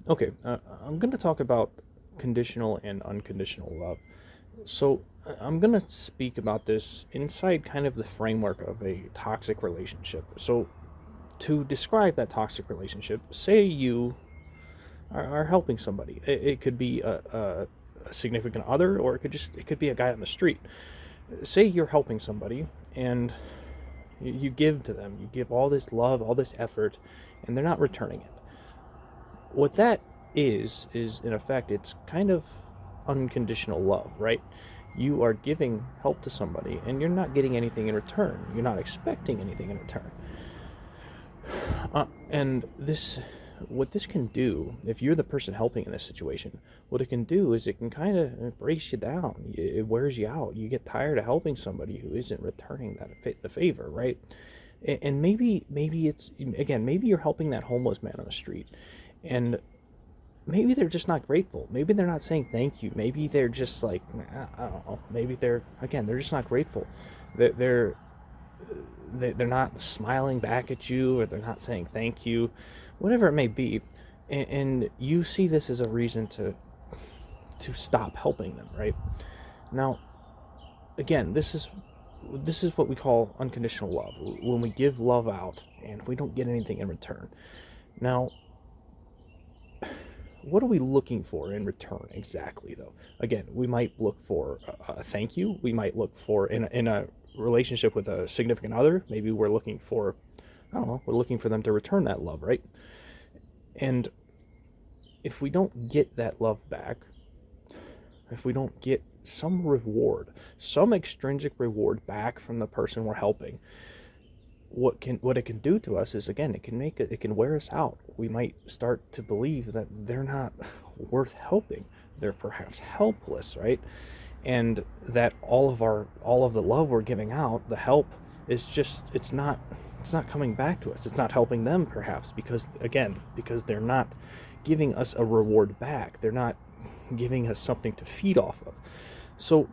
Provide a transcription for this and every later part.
Okay, I'm going to talk about conditional and unconditional love. So, I'm going to speak about this inside kind of the framework of a toxic relationship. So, to describe that toxic relationship, say you are helping somebody. It could be a significant other, or it could be a guy on the street. Say you're helping somebody, and you give to them, you give all this love, all this effort, and they're not returning it. What that is in effect, it's kind of unconditional love, right? You are giving help to somebody and you're not getting anything in return. You're not expecting anything in return. And what this can do, if you're the person helping in this situation, what it can do is it can kind of breaks you down. It wears you out. You get tired of helping somebody who isn't returning the favor, right? And maybe it's, again, maybe you're helping that homeless man on the street, and maybe they're just not grateful. Maybe they're not saying thank you. Maybe they're just like, I don't know. Maybe they're just not grateful. They're they're they're not smiling back at you, or they're not saying thank you, whatever it may be. And you see this as a reason to stop helping them, right? Now, again, this is what we call unconditional love. When we give love out and we don't get anything in return. Now, what are we looking for in return exactly, though? Again, we might look for a thank you. We might look for, in a relationship with a significant other, maybe we're looking for, I don't know, we're looking for them to return that love, right? And if we don't get that love back, if we don't get some reward, some extrinsic reward back from the person we're helping, what it can do to us is, again, it can wear us out. We might start to believe that they're not worth helping. They're perhaps helpless, right? And that all of the love we're giving out, the help, is just, it's not coming back to us. It's not helping them, perhaps, because they're not giving us a reward back. They're not giving us something to feed off of. So,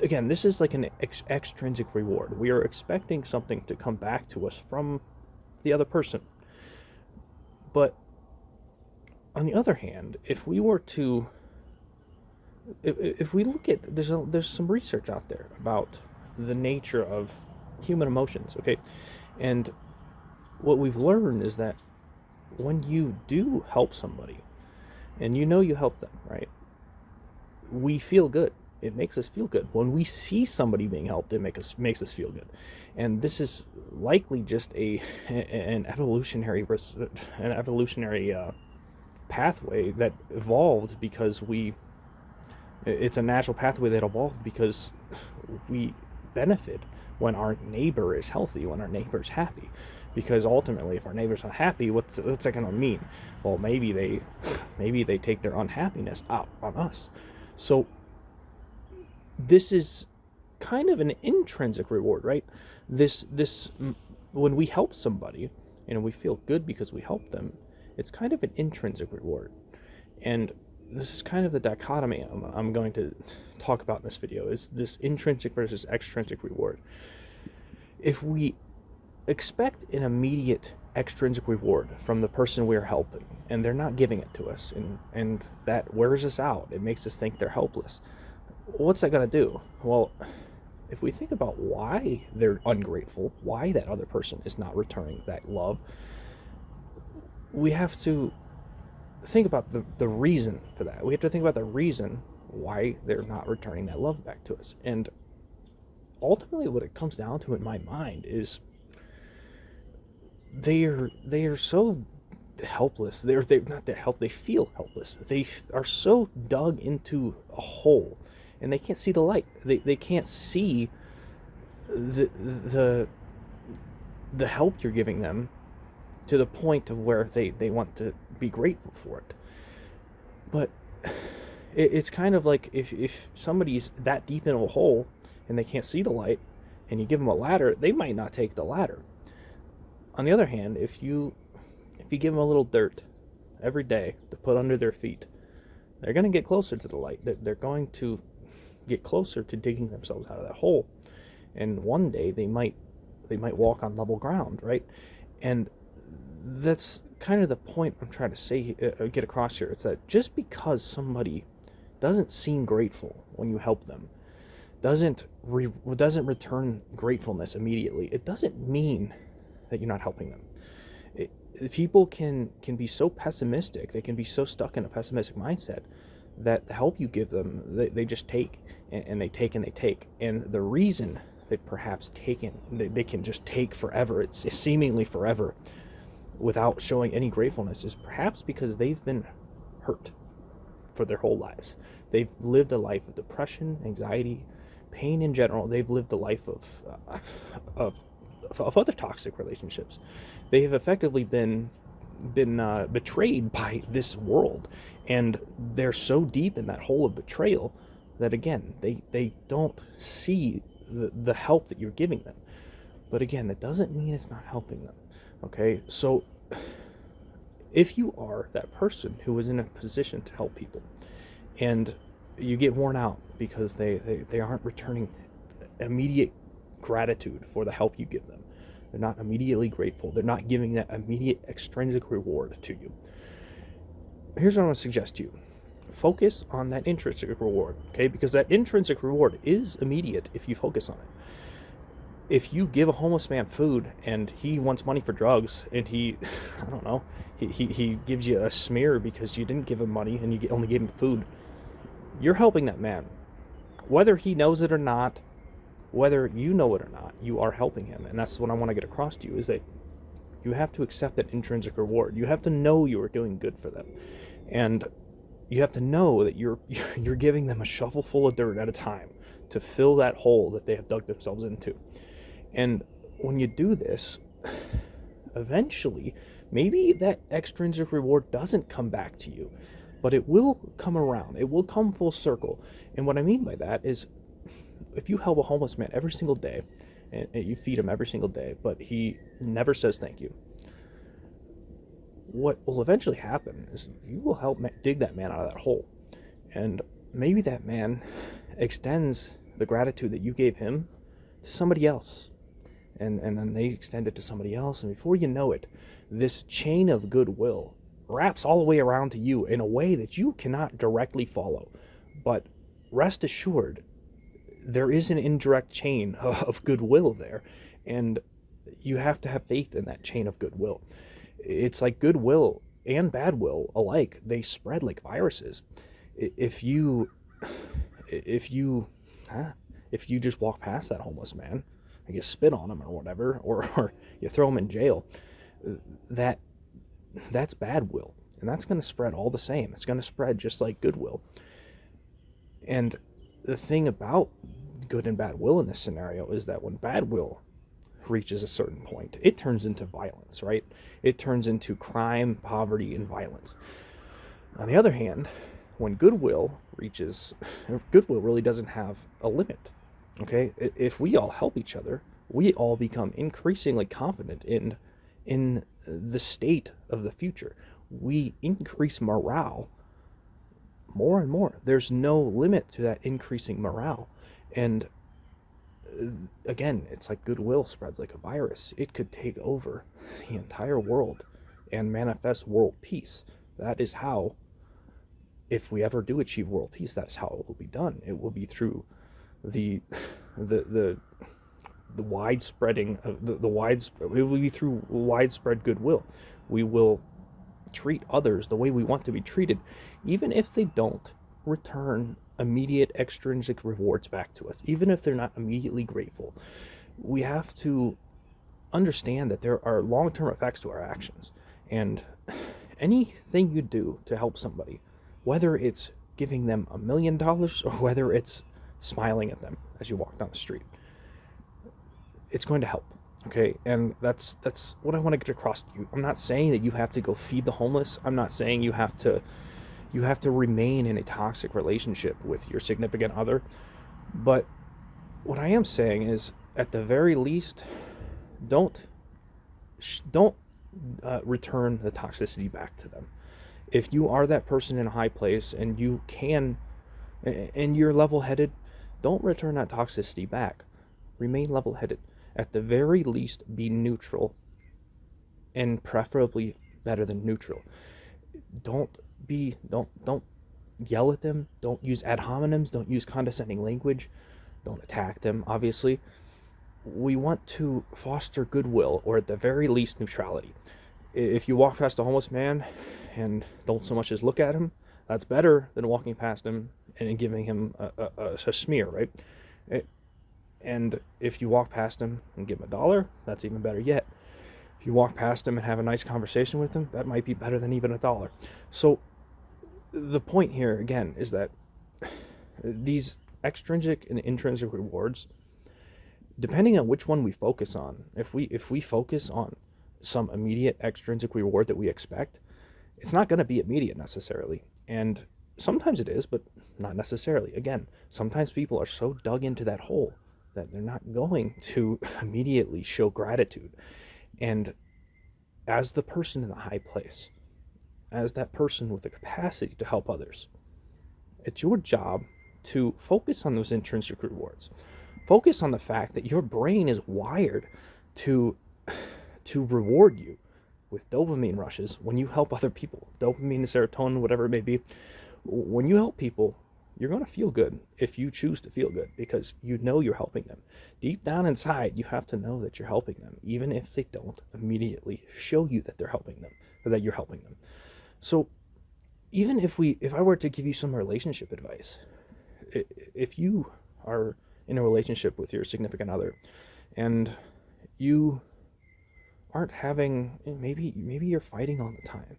again, this is like an extrinsic reward. We are expecting something to come back to us from the other person. But on the other hand, if we look at, there's some research out there about the nature of human emotions, okay? And what we've learned is that when you do help somebody, and you help them, right? We feel good. It makes us feel good when we see somebody being helped. It makes us feel good, and this is likely just an evolutionary pathway that evolved because it's a natural pathway that evolved because we benefit when our neighbor is healthy, when our neighbor is happy. Because ultimately, if our neighbor's unhappy, what's that going to mean? Well, maybe they take their unhappiness out on us. So this is kind of an intrinsic reward, right? This When we help somebody and we feel good because we help them, it's kind of an intrinsic reward. And this is kind of the dichotomy I'm going to talk about in this video, is this intrinsic versus extrinsic reward. If we expect an immediate extrinsic reward from the person we're helping, and they're not giving it to us, and that wears us out, it makes us think they're helpless, what's that going to do? Well, if we think about why they're ungrateful, why that other person is not returning that love, we have to think about the reason for that. We have to think about the reason why they're not returning that love back to us. And ultimately, what it comes down to in my mind is they are so helpless. They're not that help. They feel helpless. They are so dug into a hole, and they can't see the light. They can't see the the help you're giving them to the point of where they want to be grateful for it. But it's kind of like if somebody's that deep in a hole and they can't see the light, and you give them a ladder, they might not take the ladder. On the other hand, if you give them a little dirt every day to put under their feet, they're going to get closer to the light. They're going to get closer to digging themselves out of that hole, and one day they might walk on level ground, right? And that's kind of the point I'm trying to say, get across here. It's that just because somebody doesn't seem grateful when you help them, doesn't return gratefulness immediately, it doesn't mean that you're not helping them. People can be so pessimistic, they can be so stuck in a pessimistic mindset that the help you give them, they just take, and they take and they take. And the reason that perhaps they can just take forever, it's seemingly forever, without showing any gratefulness, is perhaps because they've been hurt for their whole lives. They've lived a life of depression, anxiety, pain in general. They've lived a life of other toxic relationships. They have effectively been betrayed by this world, and they're so deep in that hole of betrayal that, again, they don't see the help that you're giving them. But again, that doesn't mean it's not helping them. Okay, so if you are that person who is in a position to help people, and you get worn out because they aren't returning immediate gratitude for the help you give them, they're not immediately grateful, they're not giving that immediate extrinsic reward to you, here's what I want to suggest to you. Focus on that intrinsic reward, okay? Because that intrinsic reward is immediate if you focus on it. If you give a homeless man food and he wants money for drugs, and he I don't know, he gives you a smear because you didn't give him money and you only gave him food, you're helping that man. Whether he knows it or not, whether you know it or not, you are helping him. And that's what I want to get across to you, is that you have to accept that intrinsic reward. You have to know you are doing good for them. And you have to know that you're giving them a shovel full of dirt at a time to fill that hole that they have dug themselves into. And when you do this, eventually, maybe that extrinsic reward doesn't come back to you, but it will come around. It will come full circle. And what I mean by that is, if you help a homeless man every single day, and you feed him every single day, but he never says thank you, what will eventually happen is you will help dig that man out of that hole. And maybe that man extends the gratitude that you gave him to somebody else. And then they extend it to somebody else. And before you know it, this chain of goodwill wraps all the way around to you in a way that you cannot directly follow. But rest assured, there is an indirect chain of goodwill there. And you have to have faith in that chain of goodwill. It's like goodwill and bad will alike. They spread like viruses. If you just walk past that homeless man, and you spit on him or whatever, or you throw him in jail, that's bad will, and that's going to spread all the same. It's going to spread just like goodwill. And the thing about good and bad will in this scenario is that when bad will reaches a certain point, it turns into violence, right? It turns into crime, poverty, and violence. On the other hand, when goodwill really doesn't have a limit. Okay, if we all help each other, we all become increasingly confident in the state of the future. We increase morale more and more. There's no limit to that increasing morale. And again, it's like goodwill spreads like a virus. It could take over the entire world and manifest world peace. That is how, if we ever do achieve world peace, that's how it will be done. It will be through the widespreading of it will be through widespread goodwill. We will treat others the way we want to be treated, even if they don't return immediate extrinsic rewards back to us, even if they're not immediately grateful. We have to understand that there are long-term effects to our actions, and anything you do to help somebody, whether it's giving them $1 million or whether it's smiling at them as you walk down the street, it's going to help. Okay, and that's what I want to get across to you. I'm not saying that you have to go feed the homeless. I'm not saying you have to remain in a toxic relationship with your significant other. But what I am saying is, at the very least, don't return the toxicity back to them. If you are that person in a high place and you can, and you're level-headed, don't return that toxicity back. Remain level-headed. At the very least, be neutral, and preferably better than neutral. Don't yell at them. Don't use ad hominems. Don't use condescending language. Don't attack them, obviously. We want to foster goodwill, or at the very least, neutrality. If you walk past a homeless man and don't so much as look at him, that's better than walking past him and giving him a smear, right? And if you walk past him and give him $1, that's even better yet. If you walk past him and have a nice conversation with him, that might be better than even $1. So the point here, again, is that these extrinsic and intrinsic rewards, depending on which one we focus on, if we focus on some immediate extrinsic reward that we expect, it's not going to be immediate necessarily. And sometimes it is, but not necessarily. Again, sometimes people are so dug into that hole that they're not going to immediately show gratitude. And as the person in the high place, as that person with the capacity to help others, it's your job to focus on those intrinsic rewards. Focus on the fact that your brain is wired to reward you with dopamine rushes when you help other people. Dopamine, serotonin, whatever it may be. When you help people, you're going to feel good if you choose to feel good, because you know you're helping them. Deep down inside, you have to know that you're helping them, even if they don't immediately show you that they're helping them, or that you're helping them. So even if I were to give you some relationship advice, if you are in a relationship with your significant other and you aren't having, maybe you're fighting all the time,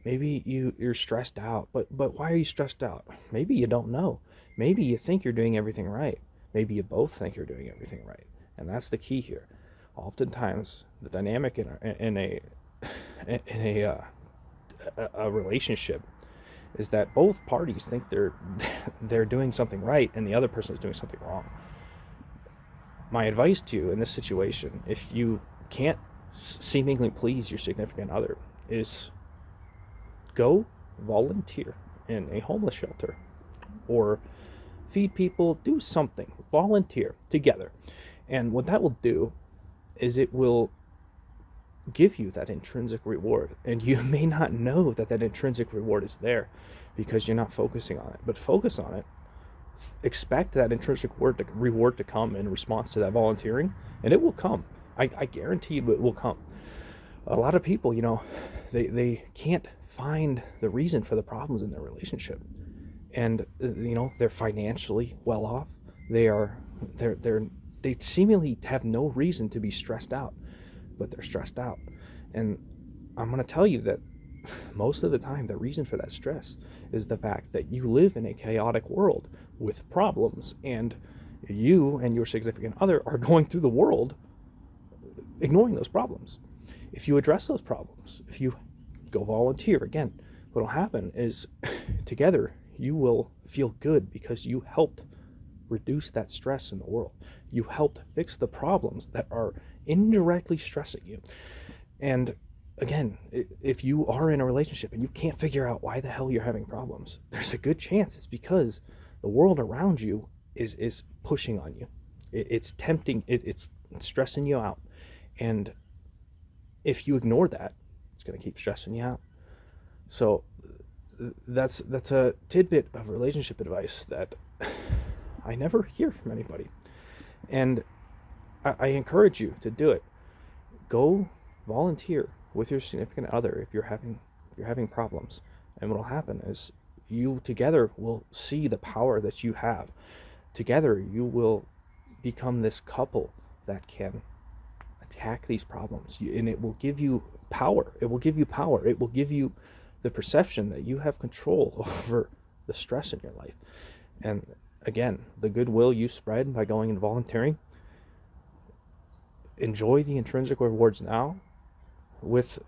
maybe you're stressed out, but why are you stressed out? Maybe you don't know. Maybe you think you're doing everything right. Maybe you both think you're doing everything right. And that's the key here. Oftentimes the dynamic in a relationship is that both parties think they're doing something right and the other person is doing something wrong. My advice to you in this situation, if you can't seemingly please your significant other, is go volunteer in a homeless shelter or feed people, do something, volunteer together. And what that will do is it will give you that intrinsic reward, and you may not know that intrinsic reward is there because you're not focusing on it. But focus on it. Expect that intrinsic reward to come in response to that volunteering, and it will come. I guarantee you it will come. A lot of people, they can't find the reason for the problems in their relationship, and they're financially well off. They seemingly have no reason to be stressed out, but they're stressed out. And I'm going to tell you that most of the time the reason for that stress is the fact that you live in a chaotic world with problems, and you and your significant other are going through the world ignoring those problems. If you address those problems, if you go volunteer, again, what will happen is together you will feel good because you helped reduce that stress in the world. You helped fix the problems that are indirectly stressing you. And again, if you are in a relationship and you can't figure out why the hell you're having problems, there's a good chance it's because the world around you is pushing on you. It's tempting, it's stressing you out. And if you ignore that, it's going to keep stressing you out. So that's a tidbit of relationship advice that I never hear from anybody. And I encourage you to do it. Go volunteer with your significant other if you're having problems. And what will happen is you together will see the power that you have. Together you will become this couple that can attack these problems, and it will give you power. It will give you the perception that you have control over the stress in your life. And again, the goodwill you spread by going and volunteering, enjoy the intrinsic rewards now with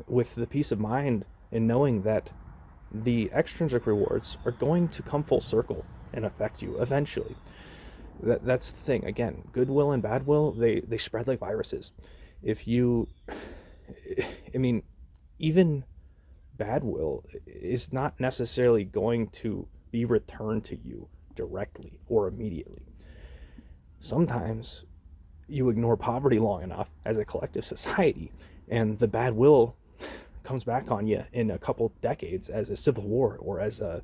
the peace of mind in knowing that the extrinsic rewards are going to come full circle and affect you eventually. That's the thing. Again, goodwill and bad will, they spread like viruses. Even bad will is not necessarily going to be returned to you directly or immediately. Sometimes you ignore poverty long enough as a collective society, and the bad will comes back on you in a couple decades as a civil war or as I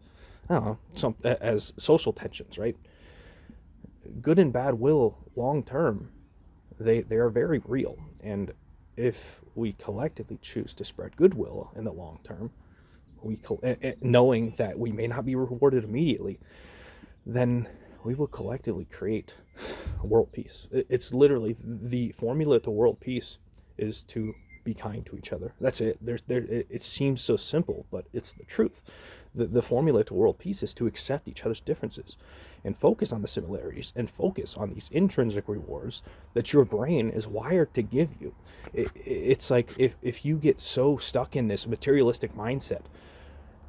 don't know, as social tensions, right? Good and bad will long term, they are very real. And if we collectively choose to spread goodwill in the long term, knowing that we may not be rewarded immediately, then we will collectively create world peace. It's literally the formula to world peace is to be kind to each other. That's it. It seems so simple, but it's the truth. The formula to world peace is to accept each other's differences and focus on the similarities and focus on these intrinsic rewards that your brain is wired to give you. It's like if you get so stuck in this materialistic mindset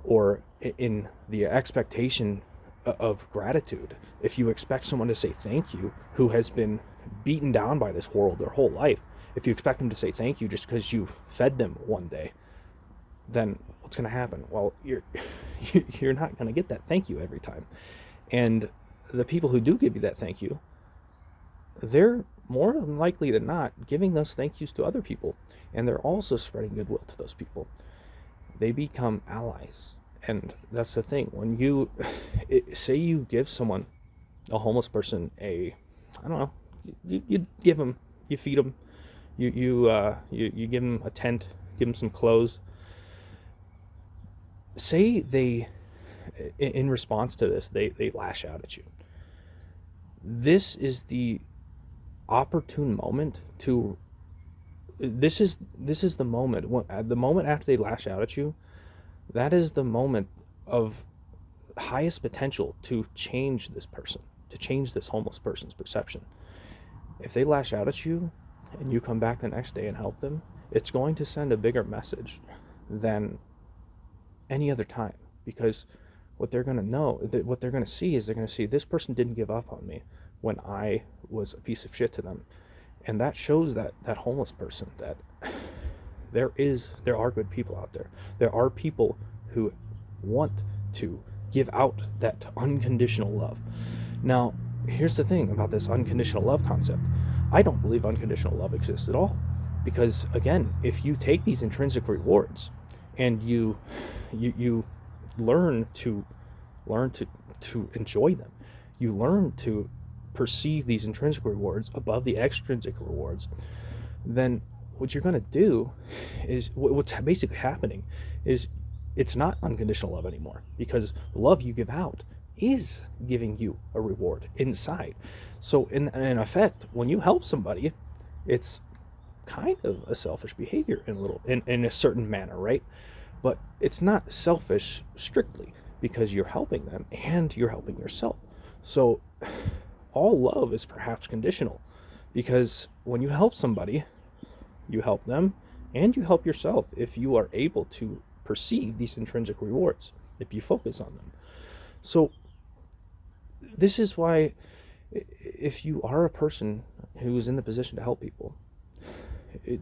or in the expectation of gratitude, if you expect someone to say thank you who has been beaten down by this world their whole life, if you expect them to say thank you just because you fed them one day, then what's going to happen? Well, you're not going to get that thank you every time. And the people who do give you that thank you, they're more than likely than not giving those thank yous to other people, and they're also spreading goodwill to those people. They become allies. And that's the thing. When say you give someone, a homeless person, I don't know, you give them, you feed them, you give them a tent, give them some clothes. Say in response to this, they lash out at you. This is the opportune moment to. This is the moment. The moment after they lash out at you, that is the moment of highest potential to change this person, to change this homeless person's perception. If they lash out at you and you come back the next day and help them, it's going to send a bigger message than any other time, because what they're going to know, what they're going to see is they're going to see this person didn't give up on me when I was a piece of shit to them. And that shows that homeless person that there are good people out there. There are people who want to give out that unconditional love. Now, here's the thing about this unconditional love concept. I don't believe unconditional love exists at all. Because again, if you take these intrinsic rewards and you learn to enjoy them, you learn to perceive these intrinsic rewards above the extrinsic rewards, then what you're going to do is, what's basically happening is, it's not unconditional love anymore, because the love you give out is giving you a reward inside. So in effect, when you help somebody, it's kind of a selfish behavior in a certain manner, right? But it's not selfish strictly, because you're helping them and you're helping yourself. So all love is perhaps conditional, because when you help somebody, you help them and you help yourself if you are able to perceive these intrinsic rewards, if you focus on them. So this is why, if you are a person who is in the position to help people,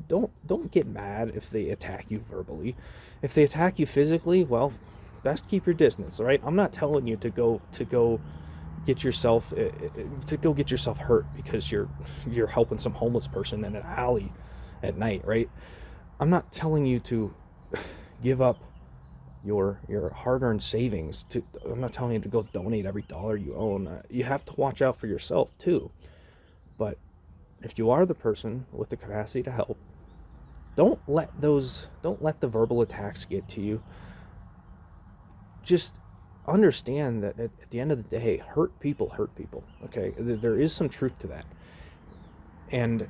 don't get mad if they attack you verbally. If they attack you physically, well, best keep your distance, all right? I'm not telling you to go get yourself hurt because you're helping some homeless person in an alley at night, right? I'm not telling you to give up your hard-earned savings. I'm not telling you to go donate every dollar you own. You have to watch out for yourself too. But if you are the person with the capacity to help, don't let the verbal attacks get to you. Just understand that at the end of the day, hurt people, okay? There is some truth to that. And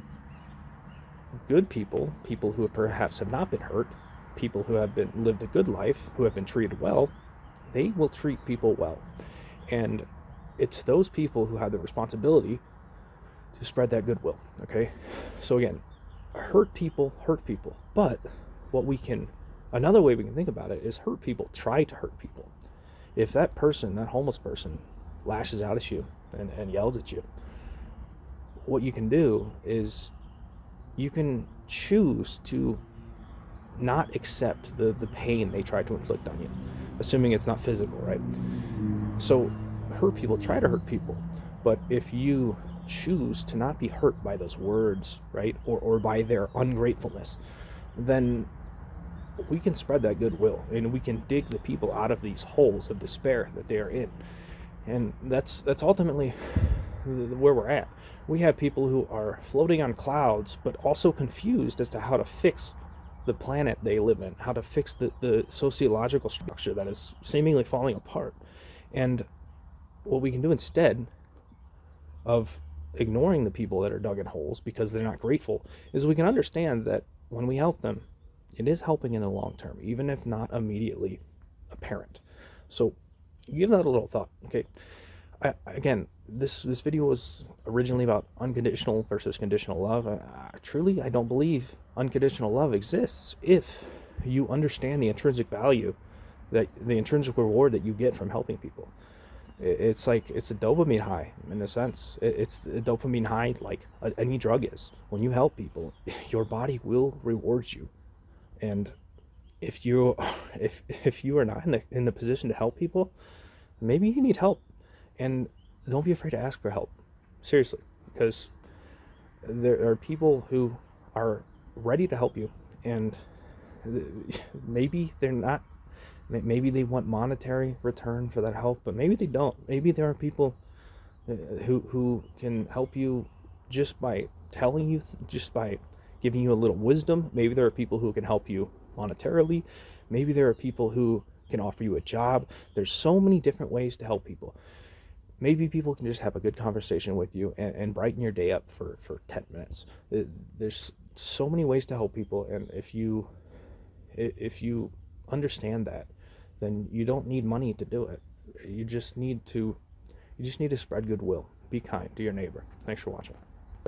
good people who perhaps have not been hurt, people who have lived a good life, who have been treated well, they will treat people well. And it's those people who have the responsibility to spread that goodwill, okay? So again, hurt people. But another way we can think about it is hurt people try to hurt people. If that homeless person, lashes out at you and yells at you, what you can do is you can choose to not accept the pain they try to inflict on you, assuming it's not physical, right? So hurt people try to hurt people, but if you choose to not be hurt by those words, right, or by their ungratefulness, then we can spread that goodwill, and we can dig the people out of these holes of despair that they are in. And that's ultimately where we're at. We have people who are floating on clouds, but also confused as to how to fix the planet they live in, how to fix the sociological structure that is seemingly falling apart. And what we can do instead of ignoring the people that are dug in holes because they're not grateful is we can understand that when we help them, it is helping in the long term, even if not immediately apparent. So give that a little thought, okay? Again, this video was originally about unconditional versus conditional love. Truly, I don't believe unconditional love exists if you understand the intrinsic value, that the intrinsic reward that you get from helping people. It's like it's a dopamine high in a sense. It's a dopamine high like any drug is. When you help people, your body will reward you. And if you are not in the position to help people, maybe you need help. And don't be afraid to ask for help. Seriously, because there are people who are ready to help you, and maybe they're not. Maybe they want monetary return for that help, but maybe they don't. Maybe there are people who can help you just by telling you, just by giving you a little wisdom. Maybe there are people who can help you monetarily. Maybe there are people who can offer you a job. There's so many different ways to help people. Maybe people can just have a good conversation with you and brighten your day up for 10 minutes. There's so many ways to help people, and if you understand that, then you don't need money to do it. You just need to spread goodwill. Be kind to your neighbor. Thanks for watching.